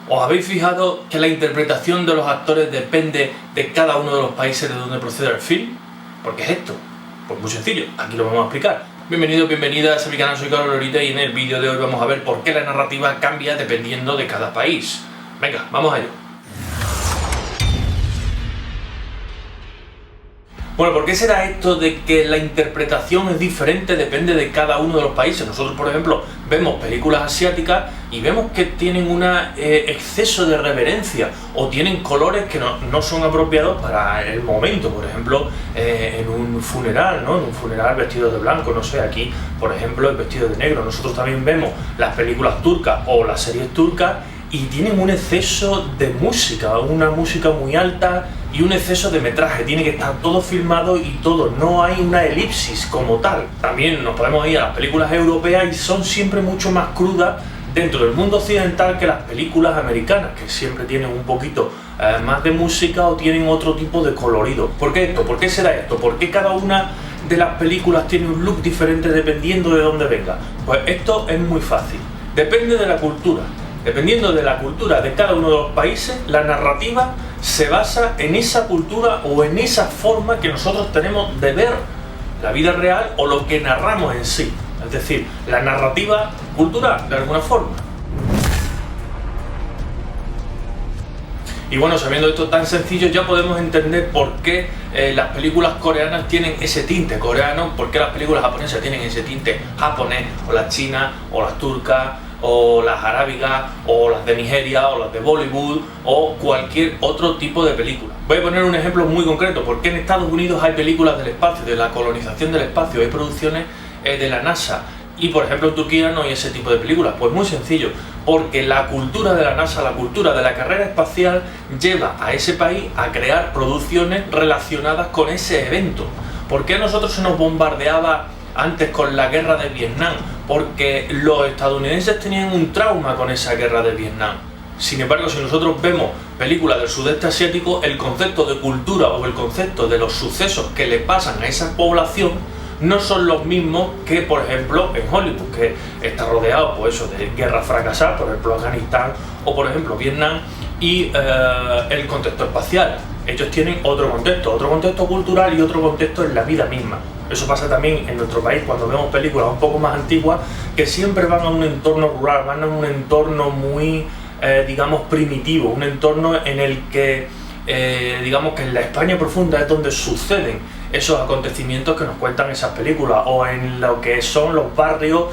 ¿Os habéis fijado que la interpretación de los actores depende de cada uno de los países de donde procede el film? ¿Por qué es esto? Pues muy sencillo, aquí lo vamos a explicar. Bienvenidos, bienvenidas a mi canal, soy Carlos Lorita y en el vídeo de hoy vamos a ver por qué la narrativa cambia dependiendo de cada país. Venga, vamos a ello. Bueno, ¿por qué será esto de que la interpretación es diferente, depende de cada uno de los países? Nosotros, por ejemplo, vemos películas asiáticas y vemos que tienen un exceso de reverencia o tienen colores que no son apropiados para el momento. Por ejemplo, en un funeral, ¿no? En un funeral vestido de blanco, no sé, aquí, por ejemplo, el vestido de negro. Nosotros también vemos las películas turcas o las series turcas y tienen un exceso de música, una música muy alta y un exceso de metraje, tiene que estar todo filmado y todo, no hay una elipsis como tal. También nos podemos ir a las películas europeas y son siempre mucho más crudas dentro del mundo occidental que las películas americanas, que siempre tienen un poquito más de música o tienen otro tipo de colorido. ¿Por qué esto? ¿Por qué será esto? ¿Por qué cada una de las películas tiene un look diferente dependiendo de dónde venga? Pues esto es muy fácil, depende de la cultura. Dependiendo de la cultura de cada uno de los países, la narrativa se basa en esa cultura o en esa forma que nosotros tenemos de ver la vida real o lo que narramos en sí. Es decir, la narrativa cultural, de alguna forma. Y bueno, sabiendo esto tan sencillo, ya podemos entender por qué las películas coreanas tienen ese tinte coreano, por qué las películas japonesas tienen ese tinte japonés, o las chinas, o las turcas, o las arábicas, o las de Nigeria, o las de Bollywood, o cualquier otro tipo de película. Voy a poner un ejemplo muy concreto. ¿Por qué en Estados Unidos hay películas del espacio, de la colonización del espacio, hay producciones de la NASA? Y por ejemplo en Turquía no hay ese tipo de películas. Pues muy sencillo, porque la cultura de la NASA, la cultura de la carrera espacial lleva a ese país a crear producciones relacionadas con ese evento. ¿Por qué a nosotros se nos bombardeaba antes con la guerra de Vietnam? Porque los estadounidenses tenían un trauma con esa guerra de Vietnam. Sin embargo, si nosotros vemos películas del sudeste asiático, el concepto de cultura o el concepto de los sucesos que le pasan a esa población no son los mismos que, por ejemplo, en Hollywood, que está rodeado pues eso, de guerras fracasadas, por ejemplo Afganistán o por ejemplo Vietnam, y el contexto espacial. Ellos tienen otro contexto cultural y otro contexto en la vida misma. Eso pasa también en nuestro país cuando vemos películas un poco más antiguas que siempre van a un entorno rural, van a un entorno muy, digamos, primitivo, un entorno en el que, digamos que en la España profunda es donde suceden esos acontecimientos que nos cuentan esas películas, o en lo que son los barrios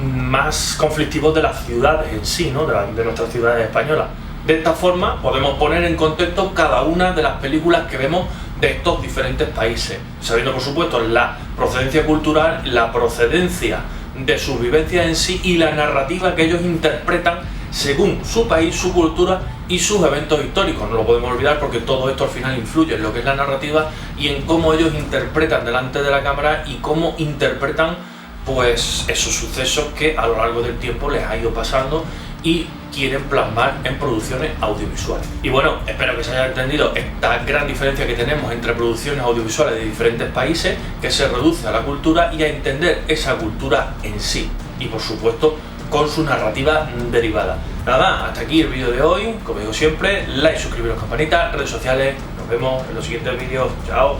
más conflictivos de las ciudades en sí, ¿no? de nuestras ciudades españolas. De esta forma podemos poner en contexto cada una de las películas que vemos de estos diferentes países, sabiendo por supuesto la procedencia cultural, la procedencia de sus vivencias en sí y la narrativa que ellos interpretan según su país, su cultura y sus eventos históricos. No lo podemos olvidar porque todo esto al final influye en lo que es la narrativa y en cómo ellos interpretan delante de la cámara y cómo interpretan pues esos sucesos que a lo largo del tiempo les ha ido pasando y quieren plasmar en producciones audiovisuales. Y bueno, espero que se haya entendido esta gran diferencia que tenemos entre producciones audiovisuales de diferentes países, que se reduce a la cultura y a entender esa cultura en sí. Y por supuesto, con su narrativa derivada. Nada, hasta aquí el vídeo de hoy. Como digo siempre, like, suscribiros, campanita, redes sociales. Nos vemos en los siguientes vídeos. Chao.